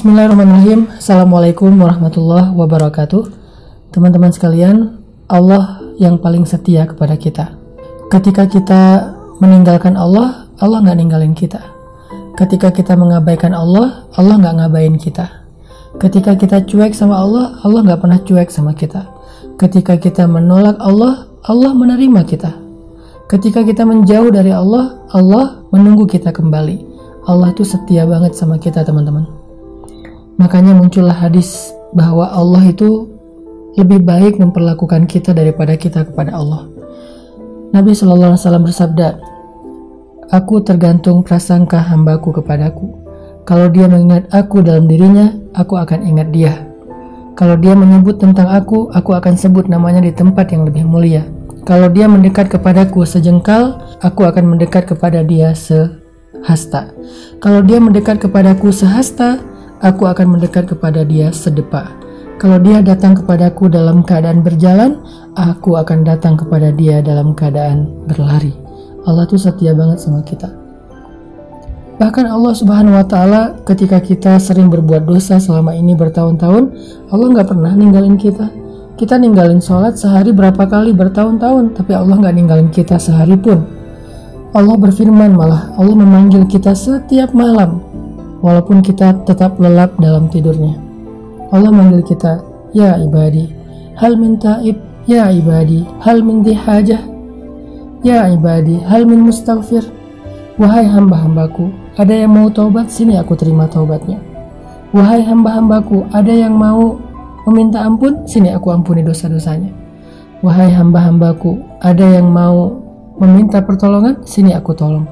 Bismillahirrahmanirrahim. Assalamualaikum warahmatullahi wabarakatuh. Teman-teman sekalian, Allah yang paling setia kepada kita. Ketika kita meninggalkan Allah, Allah nggak ninggalin kita. Ketika kita mengabaikan Allah, Allah nggak ngabain kita. Ketika kita cuek sama Allah, Allah nggak pernah cuek sama kita. Ketika kita menolak Allah, Allah menerima kita. Ketika kita menjauh dari Allah, Allah menunggu kita kembali. Allah tuh setia banget sama kita, teman-teman. Makanya muncullah hadis bahwa Allah itu lebih baik memperlakukan kita daripada kita kepada Allah. Nabi SAW bersabda, "Aku tergantung prasangka hambaku kepadaku. Kalau dia mengingat aku dalam dirinya, aku akan ingat dia. Kalau dia menyebut tentang aku akan sebut namanya di tempat yang lebih mulia. Kalau dia mendekat kepadaku sejengkal, aku akan mendekat kepada dia sehasta. Kalau dia mendekat kepadaku sehasta, aku akan mendekat kepada dia sedepa. Kalau dia datang kepadaku dalam keadaan berjalan, aku akan datang kepada dia dalam keadaan berlari." Allah tuh setia banget sama kita. Bahkan Allah Subhanahu wa Ta'ala, ketika kita sering berbuat dosa selama ini bertahun-tahun, Allah nggak pernah ninggalin kita. Kita ninggalin sholat sehari berapa kali bertahun-tahun, tapi Allah nggak ninggalin kita sehari pun. Allah berfirman, malah Allah memanggil kita setiap malam, walaupun kita tetap lelap dalam tidurnya. Allah manggil kita, "Ya ibadi, hal min taib, ya ibadi, hal min dihajah, ya ibadi, hal min mustaghfir." Wahai hamba-hambaku, ada yang mau taubat, sini aku terima taubatnya. Wahai hamba-hambaku, ada yang mau meminta ampun, sini aku ampuni dosa-dosanya. Wahai hamba-hambaku, ada yang mau meminta pertolongan, sini aku tolong.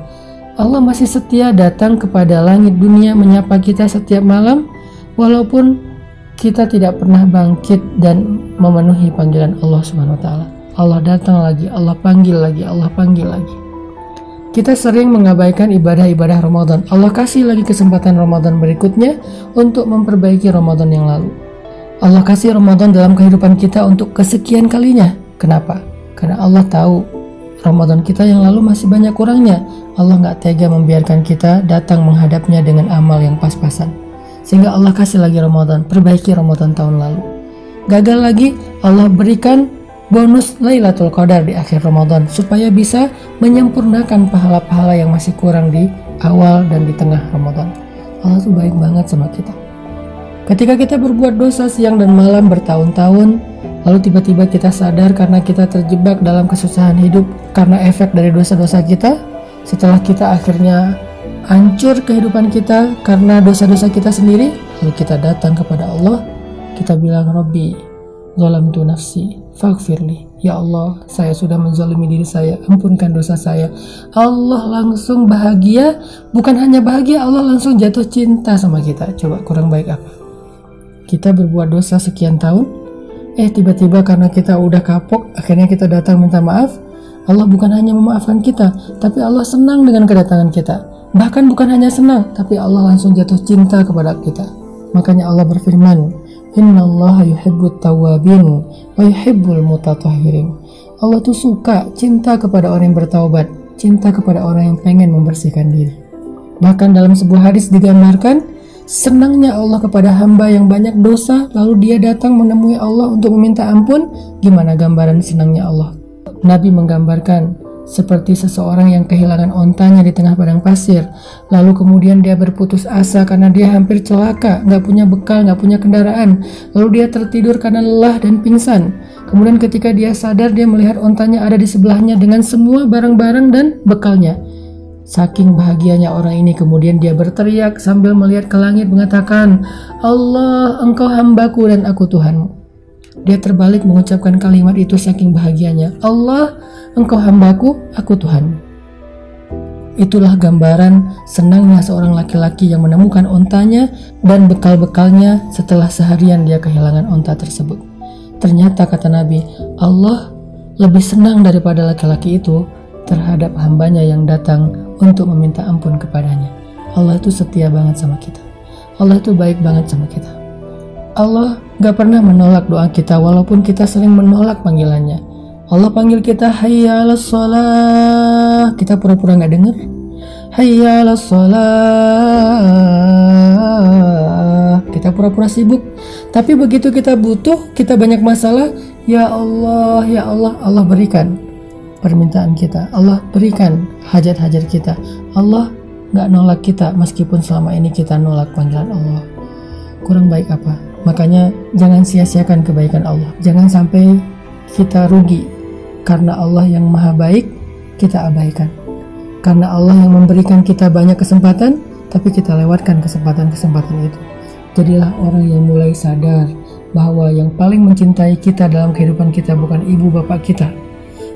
Allah masih setia datang kepada langit dunia menyapa kita setiap malam, walaupun kita tidak pernah bangkit dan memenuhi panggilan Allah Subhanahu wa Ta'ala. Allah datang lagi, Allah panggil lagi, Allah panggil lagi. Kita sering mengabaikan ibadah-ibadah Ramadan. Allah kasih lagi kesempatan Ramadan berikutnya untuk memperbaiki Ramadan yang lalu. Allah kasih Ramadan dalam kehidupan kita untuk kesekian kalinya. Kenapa? Karena Allah tahu Ramadan kita yang lalu masih banyak kurangnya. Allah nggak tega membiarkan kita datang menghadapnya dengan amal yang pas-pasan. Sehingga Allah kasih lagi Ramadan, perbaiki Ramadan tahun lalu. Gagal lagi, Allah berikan bonus Lailatul Qadar di akhir Ramadan supaya bisa menyempurnakan pahala-pahala yang masih kurang di awal dan di tengah Ramadan. Allah tuh baik banget sama kita. Ketika kita berbuat dosa siang dan malam bertahun-tahun, lalu tiba-tiba kita sadar karena kita terjebak dalam kesusahan hidup karena efek dari dosa-dosa kita, setelah kita akhirnya hancur kehidupan kita karena dosa-dosa kita sendiri, lalu kita datang kepada Allah, kita bilang, "Rabbi, zalamtu nafsi, faghfirli." Ya Allah, saya sudah menzalimi diri saya, ampunkan dosa saya. Allah langsung bahagia, bukan hanya bahagia, Allah langsung jatuh cinta sama kita. Coba kurang baik apa? Kita berbuat dosa sekian tahun, tiba-tiba karena kita udah kapok, akhirnya kita datang minta maaf. Allah bukan hanya memaafkan kita, tapi Allah senang dengan kedatangan kita. Bahkan bukan hanya senang, tapi Allah langsung jatuh cinta kepada kita. Makanya Allah berfirman, "Innallaha yuhibbut tawwabin wa yuhibbul mutatahhirin." Allah tuh suka, cinta kepada orang yang bertaubat, cinta kepada orang yang pengen membersihkan diri. Bahkan dalam sebuah hadis digambarkan, senangnya Allah kepada hamba yang banyak dosa, lalu dia datang menemui Allah untuk meminta ampun. Gimana gambaran senangnya Allah? Nabi menggambarkan seperti seseorang yang kehilangan ontanya di tengah padang pasir, lalu kemudian dia berputus asa karena dia hampir celaka, nggak punya bekal, nggak punya kendaraan, lalu dia tertidur karena lelah dan pingsan. Kemudian ketika dia sadar, dia melihat ontanya ada di sebelahnya dengan semua barang-barang dan bekalnya. Saking bahagianya orang ini, kemudian dia berteriak sambil melihat ke langit mengatakan, "Allah, engkau hambaku dan aku Tuhanmu." Dia terbalik mengucapkan kalimat itu saking bahagianya, "Allah, engkau hambaku, aku Tuhanmu." Itulah gambaran senangnya seorang laki-laki yang menemukan ontanya dan bekal-bekalnya setelah seharian dia kehilangan onta tersebut. Ternyata kata Nabi, Allah lebih senang daripada laki-laki itu terhadap hambanya yang datang untuk meminta ampun kepadanya. Allah itu setia banget sama kita. Allah itu baik banget sama kita. Allah gak pernah menolak doa kita walaupun kita sering menolak panggilannya. Allah panggil kita, "Hayya 'alas shalah." Kita pura-pura gak dengar. "Hayya 'alas shalah." kita pura-pura sibuk. Tapi begitu kita butuh, kita banyak masalah, ya Allah, ya Allah, Allah berikan permintaan kita, Allah berikan hajat-hajat kita. Allah nggak nolak kita meskipun selama ini kita nolak panggilan Allah. Kurang baik apa? Makanya jangan sia-siakan kebaikan Allah. Jangan sampai kita rugi karena Allah yang maha baik kita abaikan. Karena Allah yang memberikan kita banyak kesempatan, tapi kita lewatkan kesempatan-kesempatan itu. Jadilah orang yang mulai sadar bahwa yang paling mencintai kita dalam kehidupan kita bukan ibu bapak kita,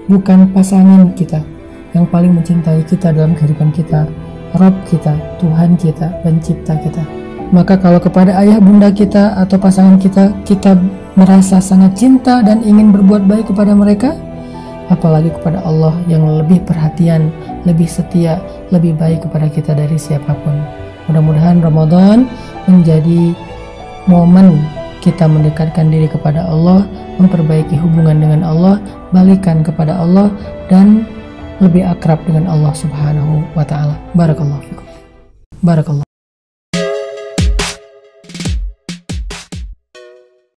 bukan pasangan kita. Yang paling mencintai kita dalam kehidupan kita, Rabb kita, Tuhan kita, pencipta kita. Maka kalau kepada ayah bunda kita atau pasangan kita, kita merasa sangat cinta dan ingin berbuat baik kepada mereka, apalagi kepada Allah yang lebih perhatian, lebih setia, lebih baik kepada kita dari siapapun. Mudah-mudahan Ramadan menjadi momen kita mendekatkan diri kepada Allah, memperbaiki hubungan dengan Allah, balikan kepada Allah, dan lebih akrab dengan Allah Subhanahu wa Ta'ala. Barakallahu fikum. Barakallah.